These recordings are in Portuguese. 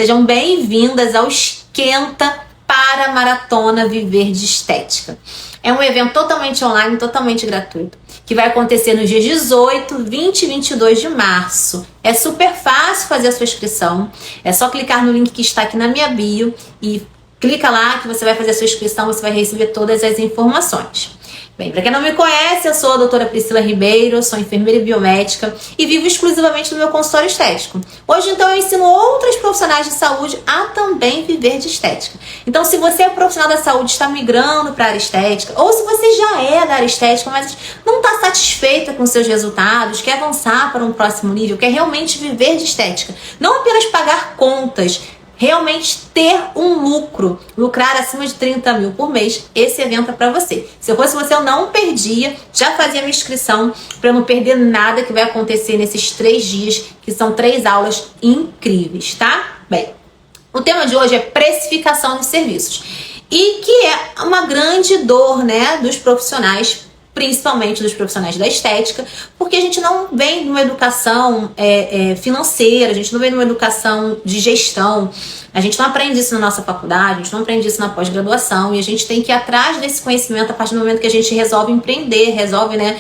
Sejam bem-vindas ao Esquenta para a Maratona Viver de Estética. É um evento totalmente online, totalmente gratuito, que vai acontecer nos dias 18, 20 e 22 de março. É super fácil fazer a sua inscrição, é só clicar no link que está aqui na minha bio e clica lá que você vai fazer a sua inscrição, você vai receber todas as informações. Bem, para quem não me conhece, eu sou a doutora Priscila Ribeiro, sou enfermeira e biomédica e vivo exclusivamente no meu consultório estético. Hoje, então, eu ensino outras profissionais de saúde a também viver de estética. Então, se você é profissional da saúde e está migrando para a área estética, ou se você já é da área estética, mas não está satisfeita com seus resultados, quer avançar para um próximo nível, quer realmente viver de estética, não apenas pagar contas, realmente ter um lucro, lucrar acima de 30 mil por mês, esse evento é para você. Se eu fosse você, eu não perdia, já fazia minha inscrição para não perder nada que vai acontecer nesses 3 dias, que são 3 aulas incríveis, tá? Bem, o tema de hoje é precificação de serviços, e que é uma grande dor, né, dos profissionais, principalmente dos profissionais da estética, porque a gente não vem numa educação financeira, a gente não vem numa educação de gestão, a gente não aprende isso na nossa faculdade, a gente não aprende isso na pós-graduação, e a gente tem que ir atrás desse conhecimento a partir do momento que a gente resolve empreender, resolve, né,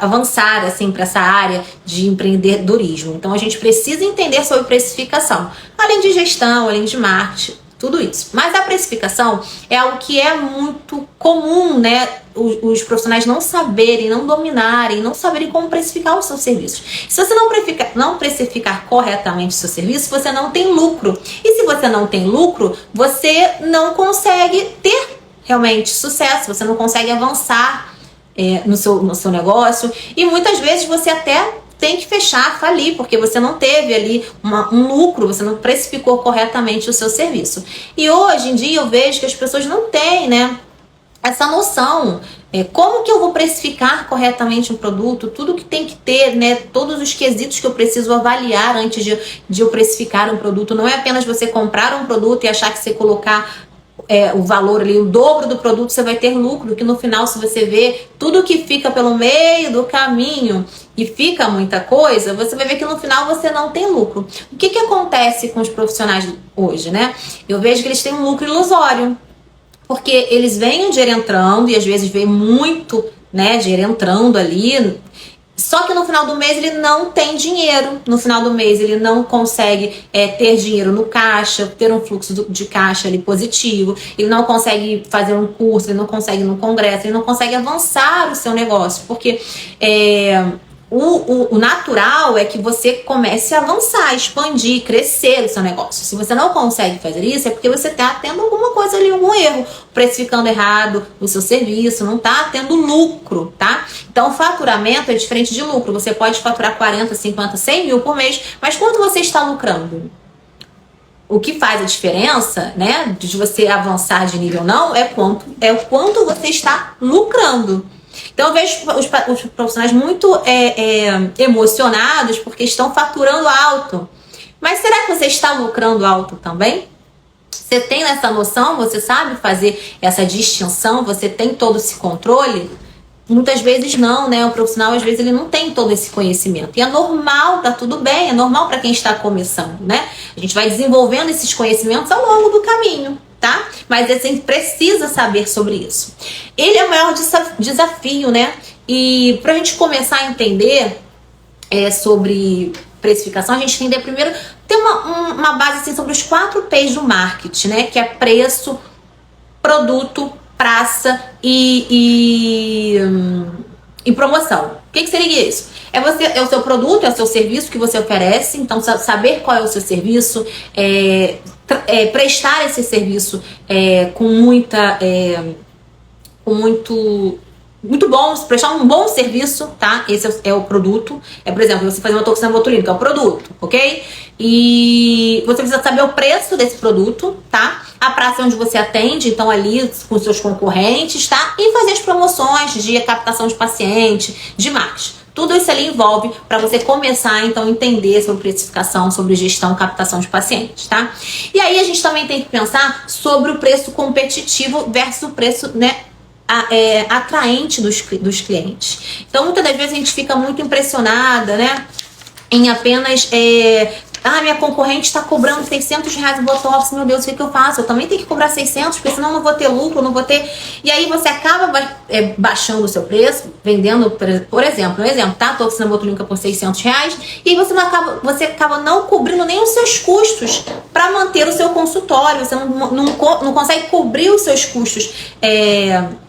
avançar assim, para essa área de empreendedorismo. Então a gente precisa entender sobre precificação, além de gestão, além de marketing, tudo isso. Mas a precificação é algo que é muito comum, né? Os profissionais não saberem, não dominarem, não saberem como precificar os seus serviços. Se você não precificar corretamente o seu serviço, você não tem lucro. E se você não tem lucro, você não consegue ter realmente sucesso, você não consegue avançar no seu negócio. E muitas vezes você até tem que fechar, falir, porque você não teve ali um lucro, você não precificou corretamente o seu serviço. E hoje em dia eu vejo que as pessoas não têm, né, essa noção. Como que eu vou precificar corretamente um produto, tudo que tem que ter, né, todos os quesitos que eu preciso avaliar antes de eu precificar um produto. Não é apenas você comprar um produto e achar que você colocar o valor ali, o dobro do produto, você vai ter lucro, que no final, se você vê tudo que fica pelo meio do caminho e fica muita coisa, você vai ver que no final você não tem lucro. O que acontece com os profissionais hoje, né? Eu vejo que eles têm um lucro ilusório, porque eles veem o dinheiro entrando, e às vezes vem muito, né, dinheiro entrando ali, só que no final do mês ele não tem dinheiro, no final do mês ele não consegue ter dinheiro no caixa, ter um fluxo de caixa ali positivo, ele não consegue fazer um curso, ele não consegue ir no congresso, ele não consegue avançar o seu negócio, porque o natural é que você comece a avançar, expandir, crescer o seu negócio. Se você não consegue fazer isso, é porque você está tendo alguma coisa ali, algum erro, precificando errado o seu serviço, não está tendo lucro, tá? Então, faturamento é diferente de lucro. Você pode faturar 40, 50, 100 mil por mês, mas quanto você está lucrando? O que faz a diferença, né, de você avançar de nível ou não, é o quanto você está lucrando. Então eu vejo os profissionais muito emocionados porque estão faturando alto. Mas será que você está lucrando alto também? Você tem essa noção? Você sabe fazer essa distinção? Você tem todo esse controle? Muitas vezes não, né? O profissional, às vezes, ele não tem todo esse conhecimento. E é normal, tá tudo bem, é normal para quem está começando, né? A gente vai desenvolvendo esses conhecimentos ao longo do caminho, tá? Mas a gente precisa saber sobre isso. Ele é o maior desafio, né? E pra gente começar a entender sobre precificação, a gente tem que primeiro ter uma base assim, sobre os 4 P's do marketing, né? Que é preço, produto, praça e promoção. O que seria isso? É o seu produto, é o seu serviço que você oferece. Então, saber qual é o seu serviço, prestar esse serviço muito bom, prestar um bom serviço, tá? Esse é o produto. Por exemplo, você fazer uma toxina botulínica, é o produto, ok? E você precisa saber o preço desse produto, tá? A praça onde você atende, então ali com seus concorrentes, tá? E fazer as promoções de captação de paciente, de marketing. Tudo isso ali envolve para você começar, então, a entender sobre precificação, sobre gestão, captação de pacientes, tá? E aí a gente também tem que pensar sobre o preço competitivo versus o preço, né, atraente dos clientes. Então, muitas das vezes a gente fica muito impressionada, né, em apenas Ah, minha concorrente está cobrando R$600 no Botox, meu Deus, o que eu faço? Eu também tenho que cobrar 600, porque senão eu não vou ter lucro, não vou ter... E aí você acaba baixando o seu preço, vendendo, por exemplo, tá? Toxina botulínica por R$600, e aí você acaba não cobrindo nem os seus custos para manter o seu consultório, você não consegue cobrir os seus custos,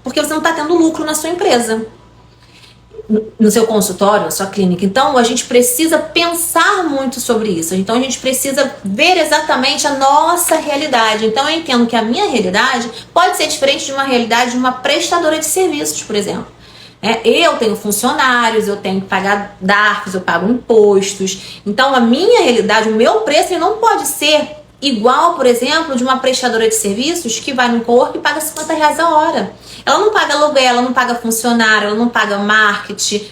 porque você não está tendo lucro na sua empresa, no seu consultório, na sua clínica. Então a gente precisa pensar muito sobre isso. Então a gente precisa ver exatamente a nossa realidade. Então eu entendo que a minha realidade pode ser diferente de uma realidade de uma prestadora de serviços, por exemplo. Eu tenho funcionários, eu tenho que pagar DARFs, eu pago impostos. Então a minha realidade, o meu preço, ele não pode ser igual, por exemplo, de uma prestadora de serviços que vai no corpo e paga R$50 a hora. Ela não paga aluguel, ela não paga funcionário, ela não paga marketing,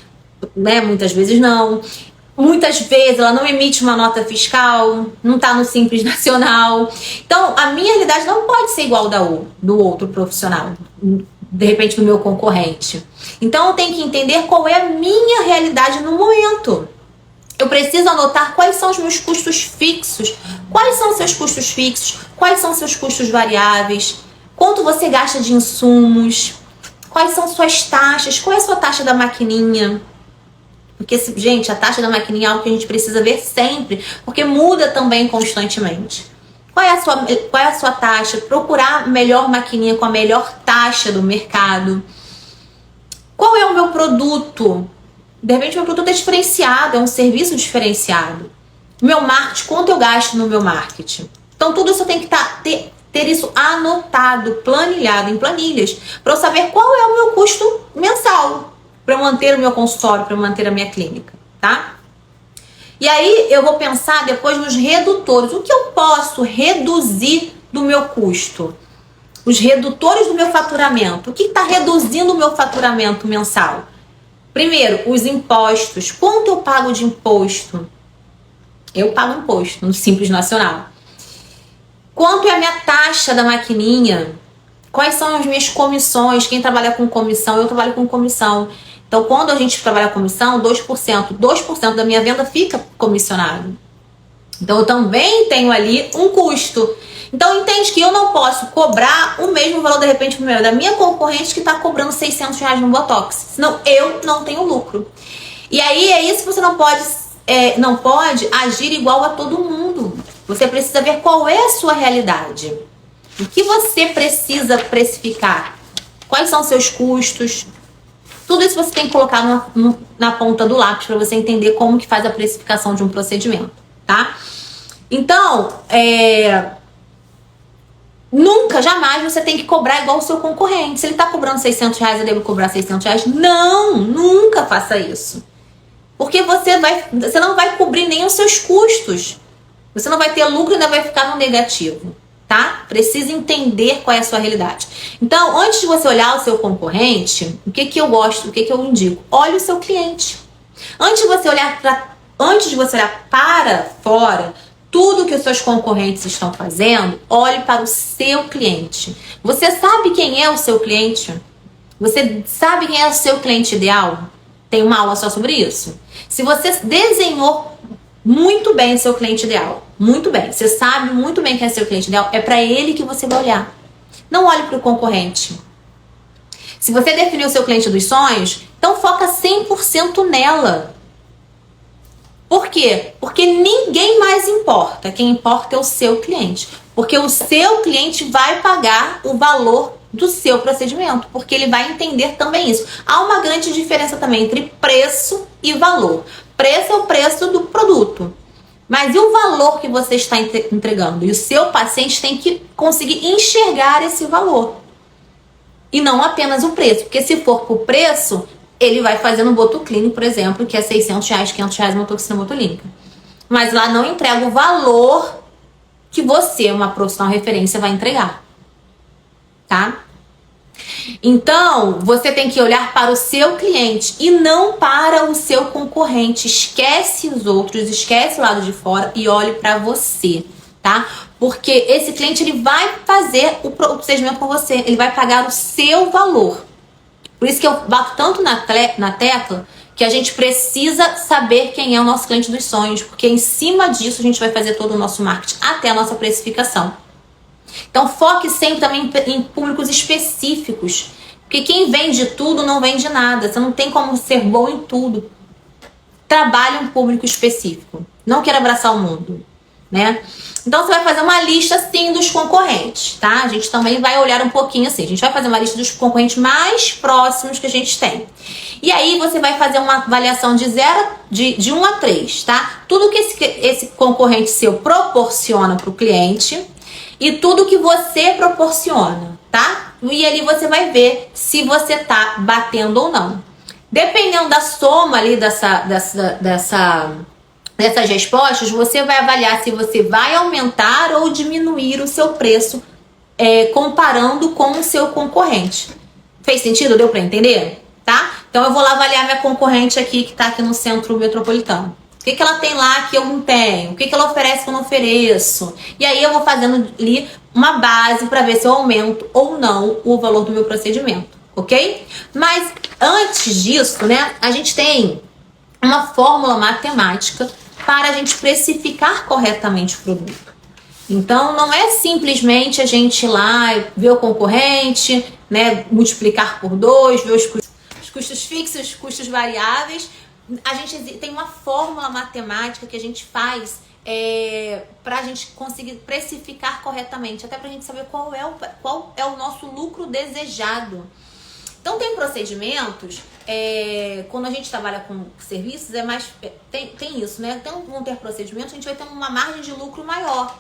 né? Muitas vezes não. Muitas vezes ela não emite uma nota fiscal, não está no Simples Nacional. Então, a minha realidade não pode ser igual do outro profissional, de repente do meu concorrente. Então, eu tenho que entender qual é a minha realidade no momento. Eu preciso anotar quais são os meus custos fixos, quais são os seus custos fixos, quais são os seus custos variáveis, quanto você gasta de insumos, quais são suas taxas, qual é a sua taxa da maquininha. Porque, gente, a taxa da maquininha é algo que a gente precisa ver sempre, porque muda também constantemente. Qual é a sua taxa? Procurar a melhor maquininha com a melhor taxa do mercado. Qual é o meu produto? De repente, meu produto é diferenciado, é um serviço diferenciado. Meu marketing, quanto eu gasto no meu marketing? Então, tudo isso eu tenho que ter isso anotado, planilhado em planilhas, para eu saber qual é o meu custo mensal para eu manter o meu consultório, para eu manter a minha clínica, tá? E aí, eu vou pensar depois nos redutores. O que eu posso reduzir do meu custo? Os redutores do meu faturamento. O que está reduzindo o meu faturamento mensal? Primeiro, os impostos. Quanto eu pago de imposto? Eu pago imposto no Simples Nacional. Quanto é a minha taxa da maquininha? Quais são as minhas comissões? Quem trabalha com comissão, eu trabalho com comissão. Então, quando a gente trabalha com comissão, 2% da minha venda fica comissionado. Então, eu também tenho ali um custo. Então, entende que eu não posso cobrar o mesmo valor, de repente, da minha concorrente que está cobrando R$600 no Botox. Senão, eu não tenho lucro. E aí, é isso que você não pode agir igual a todo mundo. Você precisa ver qual é a sua realidade. O que você precisa precificar? Quais são os seus custos? Tudo isso você tem que colocar na ponta do lápis para você entender como que faz a precificação de um procedimento, tá? Então, nunca, jamais você tem que cobrar igual o seu concorrente. Se ele está cobrando R$600, eu devo cobrar R$600? Não, nunca faça isso. Porque você não vai cobrir nem os seus custos. Você não vai ter lucro e ainda vai ficar no negativo, tá? Precisa entender qual é a sua realidade. Então, antes de você olhar o seu concorrente, o que eu gosto, o que eu indico? Olhe o seu cliente. Antes de você olhar para fora, tudo que os seus concorrentes estão fazendo, olhe para o seu cliente. Você sabe quem é o seu cliente? Você sabe quem é o seu cliente ideal? Tem uma aula só sobre isso. Se você desenhou muito bem o seu cliente ideal, muito bem, você sabe muito bem quem é seu cliente ideal, é para ele que você vai olhar. Não olhe para o concorrente. Se você definiu o seu cliente dos sonhos, então foca 100% nela. Por quê? Porque ninguém mais importa. Quem importa é o seu cliente. Porque o seu cliente vai pagar o valor do seu procedimento, porque ele vai entender também isso. Há uma grande diferença também entre preço e valor. Preço é o preço do produto, mas e o valor que você está entregando? E o seu paciente tem que conseguir enxergar esse valor e não apenas o preço, porque se for por preço, ele vai fazer no Botoclinic, por exemplo, que é R$600, R$500 uma toxina botulínica, mas lá não entrega o valor que você, uma profissional referência, vai entregar, tá? Então, você tem que olhar para o seu cliente e não para o seu concorrente. Esquece os outros, esquece o lado de fora e olhe para você, tá? Porque esse cliente, ele vai fazer o procedimento com você, ele vai pagar o seu valor. Por isso que eu bato tanto na tecla que a gente precisa saber quem é o nosso cliente dos sonhos, porque em cima disso a gente vai fazer todo o nosso marketing até a nossa precificação. Então foque sempre também em públicos específicos, porque quem vende tudo não vende nada, você não tem como ser bom em tudo. Trabalhe um público específico, não queira abraçar o mundo, né? Então você vai fazer uma lista assim dos concorrentes, tá? A gente também vai olhar um pouquinho assim, a gente vai fazer uma lista dos concorrentes mais próximos que a gente tem. E aí você vai fazer uma avaliação de 1 a 3, tá? Tudo que esse concorrente seu proporciona para o cliente e tudo que você proporciona, tá? E ali você vai ver se você tá batendo ou não. Dependendo da soma ali dessas respostas, você vai avaliar se você vai aumentar ou diminuir o seu preço comparando com o seu concorrente. Fez sentido? Deu para entender? Tá? Então eu vou lá avaliar minha concorrente aqui que tá aqui no centro metropolitano. O que ela tem lá que eu não tenho? O que ela oferece que eu não ofereço? E aí eu vou fazendo ali uma base para ver se eu aumento ou não o valor do meu procedimento, ok? Mas antes disso, né, a gente tem uma fórmula matemática para a gente precificar corretamente o produto. Então não é simplesmente a gente ir lá ver o concorrente, né, multiplicar por 2, ver os custos fixos, os custos variáveis. A gente tem uma fórmula matemática que a gente faz para a gente conseguir precificar corretamente, até para a gente saber qual é o nosso lucro desejado. Então tem procedimentos, quando a gente trabalha com serviços, tem isso, né? Então vão ter procedimentos, a gente vai ter uma margem de lucro maior.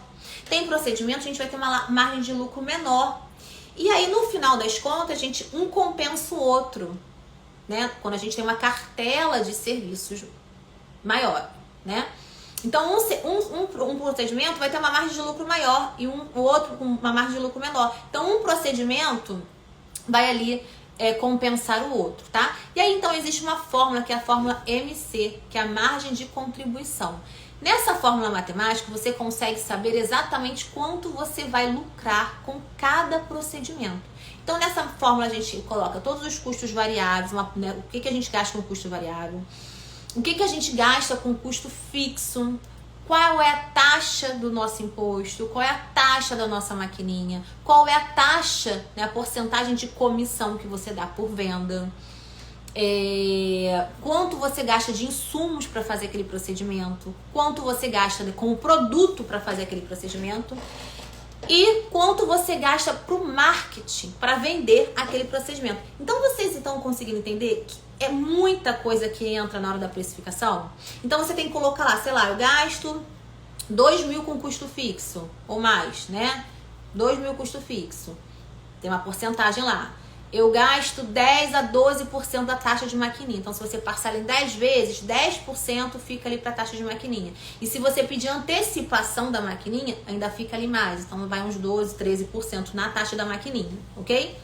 Tem procedimentos, a gente vai ter uma margem de lucro menor. E aí no final das contas, um compensa o outro, né? Quando a gente tem uma cartela de serviços maior, né? Então um procedimento vai ter uma margem de lucro maior e o outro com uma margem de lucro menor. Então um procedimento vai ali compensar o outro, tá? E aí então existe uma fórmula que é a fórmula MC, que é a margem de contribuição. Nessa fórmula matemática você consegue saber exatamente quanto você vai lucrar com cada procedimento. Então nessa fórmula a gente coloca todos os custos variáveis, né, o que a gente gasta com custo variável, o que a gente gasta com custo fixo, qual é a taxa do nosso imposto, qual é a taxa da nossa maquininha, qual é a taxa, né, a porcentagem de comissão que você dá por venda, quanto você gasta de insumos para fazer aquele procedimento, quanto você gasta com o produto para fazer aquele procedimento e quanto você gasta para o marketing, para vender aquele procedimento. Então vocês estão conseguindo entender que é muita coisa que entra na hora da precificação? Então você tem que colocar lá, sei lá, eu gasto 2.000 com custo fixo ou mais, né? 2.000 custo fixo. Tem uma porcentagem lá. Eu gasto 10 a 12% da taxa de maquininha. Então se você parcela em 10 vezes, 10% fica ali para taxa de maquininha. E se você pedir antecipação da maquininha, ainda fica ali mais. Então vai uns 12, 13% na taxa da maquininha, ok?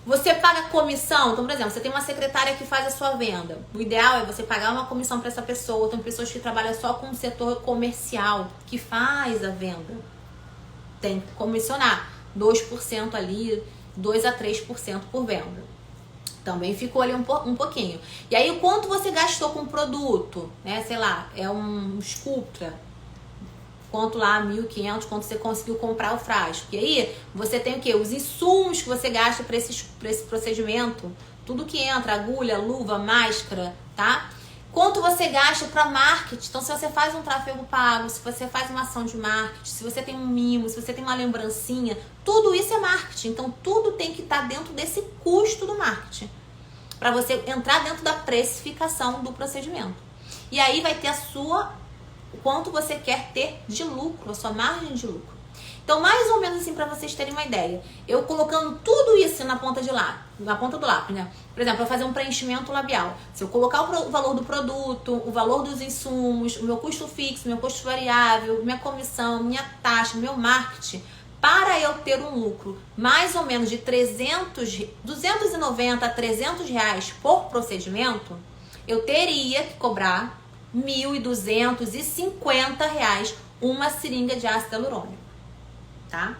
Você paga comissão, então, por exemplo, você tem uma secretária que faz a sua venda. O ideal é você pagar uma comissão para essa pessoa. Tem pessoas que trabalham só com o setor comercial, que faz a venda. Tem que comissionar 2% ali, 2 a 3% por venda. Também ficou ali um pouquinho. E aí, o quanto você gastou com o produto, né? Sei lá, é um Sculptra. Quanto lá, 1.500, quanto você conseguiu comprar o frasco. E aí, você tem o quê? Os insumos que você gasta para esse procedimento. Tudo que entra, agulha, luva, máscara, tá? Quanto você gasta para marketing. Então, se você faz um tráfego pago, se você faz uma ação de marketing, se você tem um mimo, se você tem uma lembrancinha, tudo isso é marketing. Então, tudo tem que estar dentro desse custo do marketing. Para você entrar dentro da precificação do procedimento. E aí, vai ter o quanto você quer ter de lucro, a sua margem de lucro. Então, mais ou menos assim, para vocês terem uma ideia, eu colocando tudo isso na ponta do lápis, né? Por exemplo, eu fazer um preenchimento labial. Se eu colocar o valor do produto, o valor dos insumos, o meu custo fixo, meu custo variável, minha comissão, minha taxa, meu marketing, para eu ter um lucro mais ou menos de 290 a 300 reais por procedimento, eu teria que cobrar R$ 1.250 uma seringa de ácido hialurônico, tá?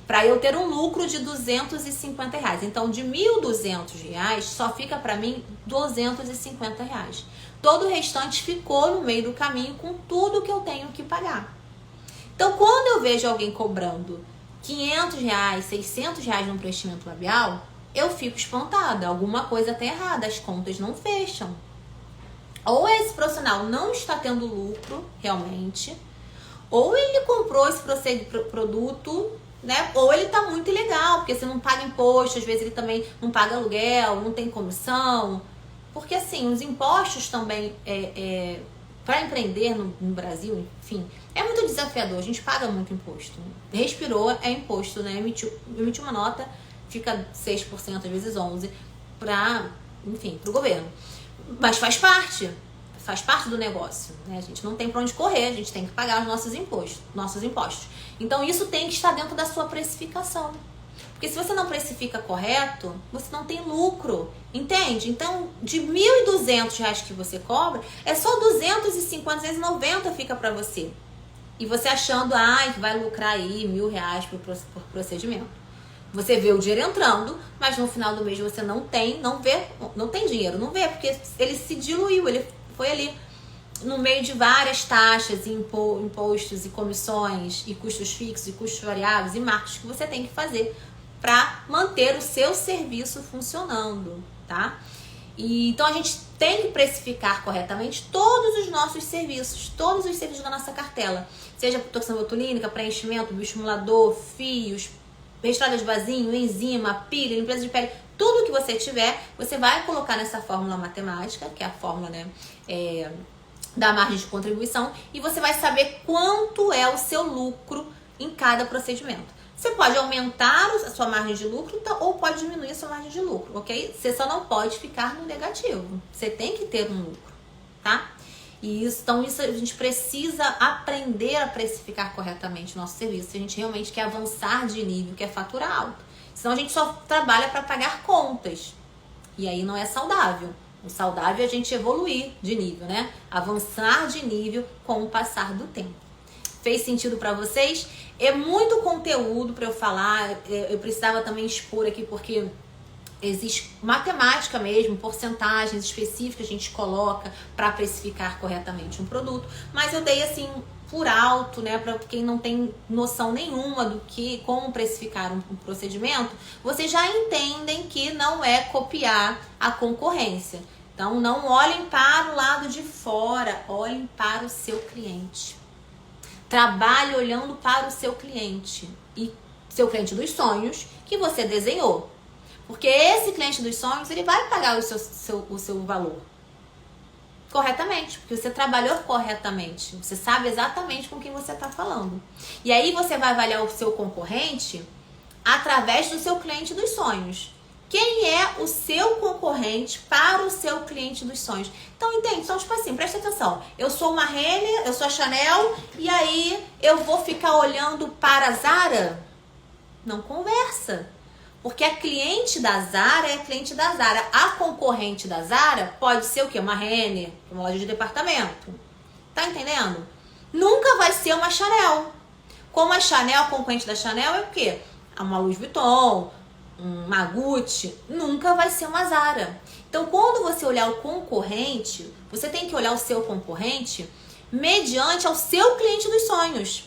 para eu ter um lucro de R$250. Então, de R$1.200 só fica para mim R$250. Todo o restante ficou no meio do caminho com tudo que eu tenho que pagar. Então, quando eu vejo alguém cobrando R$500, R$600 num preenchimento labial, eu fico espantada. Alguma coisa tá errada, as contas não fecham. Ou esse profissional não está tendo lucro realmente, ou ele comprou esse produto, né? Ou ele tá muito ilegal, porque você não paga imposto, às vezes ele também não paga aluguel, não tem comissão. Porque assim, os impostos também, para empreender no Brasil, enfim, é muito desafiador, a gente paga muito imposto. Respirou, é imposto, né? Emitiu uma nota, fica 6%, às vezes 11%, pro governo. Mas faz parte do negócio, né? A gente não tem para onde correr, a gente tem que pagar os nossos impostos. Então isso tem que estar dentro da sua precificação. Porque se você não precifica correto, você não tem lucro, entende? Então, de R$1.200 que você cobra, é só 250, 290 fica para você. E você achando, que vai lucrar aí R$1.000 por procedimento. Você vê o dinheiro entrando, mas no final do mês você não tem dinheiro, não vê, porque ele se diluiu, ele foi ali no meio de várias taxas, impostos e comissões, e custos fixos, e custos variáveis, e marcos que você tem que fazer para manter o seu serviço funcionando, tá? Então a gente tem que precificar corretamente todos os nossos serviços, todos os serviços da nossa cartela, seja toxina botulínica, preenchimento, bioestimulador, fios, registrada de vasinho, enzima, pilha, limpeza de pele, tudo que você tiver, você vai colocar nessa fórmula matemática, que é a fórmula, né, da margem de contribuição, e você vai saber quanto é o seu lucro em cada procedimento. Você pode aumentar a sua margem de lucro ou pode diminuir a sua margem de lucro, ok? Você só não pode ficar no negativo. Você tem que ter um lucro, tá? Então isso a gente precisa aprender a precificar corretamente o nosso serviço. Se a gente realmente quer avançar de nível, quer faturar alto. Senão a gente só trabalha para pagar contas. E aí não é saudável. O saudável é a gente evoluir de nível, né? Avançar de nível com o passar do tempo. Fez sentido para vocês? É muito conteúdo para eu falar. Eu precisava também expor aqui porque existe matemática mesmo, porcentagens específicas que a gente coloca para precificar corretamente um produto. Mas eu dei assim por alto, né, para quem não tem noção nenhuma do que como precificar um procedimento, vocês já entendem que não é copiar a concorrência. Então não olhem para o lado de fora, olhem para o seu cliente. Trabalhe olhando para o seu cliente e seu cliente dos sonhos que você desenhou. Porque esse cliente dos sonhos, ele vai pagar o seu valor corretamente, porque você trabalhou corretamente. Você sabe exatamente com quem você está falando. E aí você vai avaliar o seu concorrente através do seu cliente dos sonhos. Quem é o seu concorrente para o seu cliente dos sonhos? Então, entende? Então, tipo assim, presta atenção. Eu sou uma Renner, eu sou a Chanel, e aí eu vou ficar olhando para a Zara? Não conversa. Porque a cliente da Zara é a cliente da Zara. A concorrente da Zara pode ser o quê? Uma Renner, uma loja de departamento. Tá entendendo? Nunca vai ser uma Chanel. Como a Chanel, a concorrente da Chanel é o quê? Uma Louis Vuitton, uma Gucci, nunca vai ser uma Zara. Então, quando você olhar o concorrente, você tem que olhar o seu concorrente mediante ao seu cliente dos sonhos.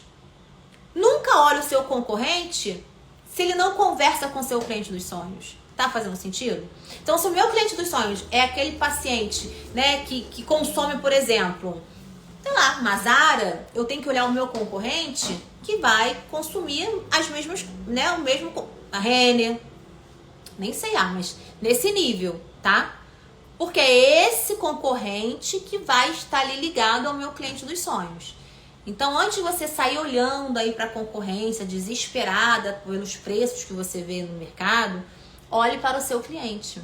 Nunca olhe o seu concorrente se ele não conversa com o seu cliente dos sonhos. Tá fazendo sentido? Então, se o meu cliente dos sonhos é aquele paciente, né, que consome, por exemplo, sei lá, uma Zara, eu tenho que olhar o meu concorrente que vai consumir as mesmas, né, o mesmo, a Renner, nem sei mas nesse nível, tá? Porque é esse concorrente que vai estar ali ligado ao meu cliente dos sonhos. Então, antes de você sair olhando aí para a concorrência, desesperada pelos preços que você vê no mercado, olhe para o seu cliente.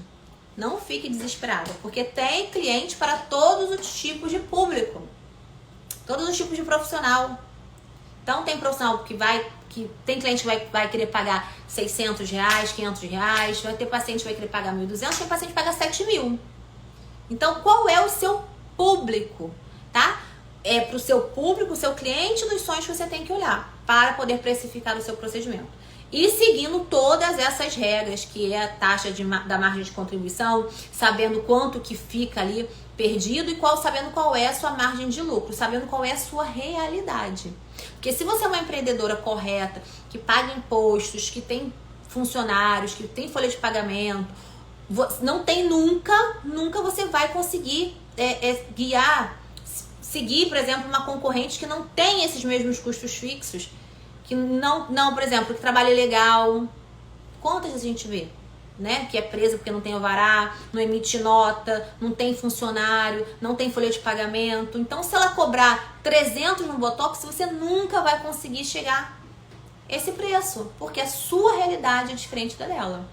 Não fique desesperada, porque tem cliente para todos os tipos de público, todos os tipos de profissional. Então, tem profissional tem cliente que vai querer pagar R$600, R$500, vai ter paciente que vai querer pagar R$1.200, tem paciente que paga R$7.000. Então, qual é o seu público, tá? É para o seu público, o seu cliente dos sonhos que você tem que olhar para poder precificar o seu procedimento. E seguindo todas essas regras, que é a taxa da margem de contribuição, sabendo quanto que fica ali perdido e sabendo qual é a sua margem de lucro, sabendo qual é a sua realidade. Porque se você é uma empreendedora correta, que paga impostos, que tem funcionários, que tem folha de pagamento, não tem nunca você vai conseguir seguir, por exemplo, uma concorrente que não tem esses mesmos custos fixos, que não, por exemplo, que trabalha legal. Quantas a gente vê, né? Que é presa porque não tem alvará, não emite nota, não tem funcionário, não tem folha de pagamento. Então, se ela cobrar 300 no Botox, você nunca vai conseguir chegar a esse preço, porque a sua realidade é diferente da dela.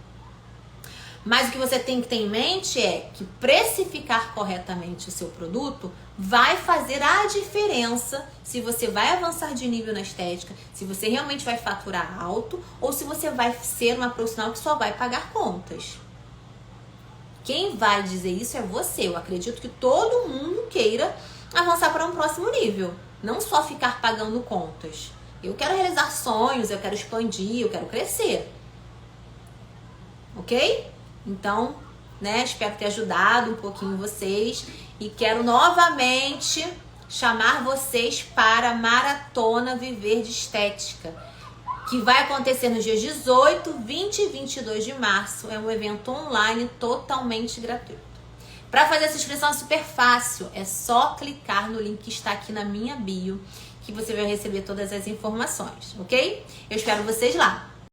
Mas o que você tem que ter em mente é que precificar corretamente o seu produto vai fazer a diferença se você vai avançar de nível na estética, se você realmente vai faturar alto ou se você vai ser uma profissional que só vai pagar contas. Quem vai dizer isso é você. Eu acredito que todo mundo queira avançar para um próximo nível, não só ficar pagando contas. Eu quero realizar sonhos, eu quero expandir, eu quero crescer. Ok? Então, né, espero ter ajudado um pouquinho vocês e quero novamente chamar vocês para a Maratona Viver de Estética, que vai acontecer nos dias 18, 20 e 22 de março. É um evento online totalmente gratuito. Para fazer essa inscrição é super fácil, é só clicar no link que está aqui na minha bio, que você vai receber todas as informações, ok? Eu espero vocês lá.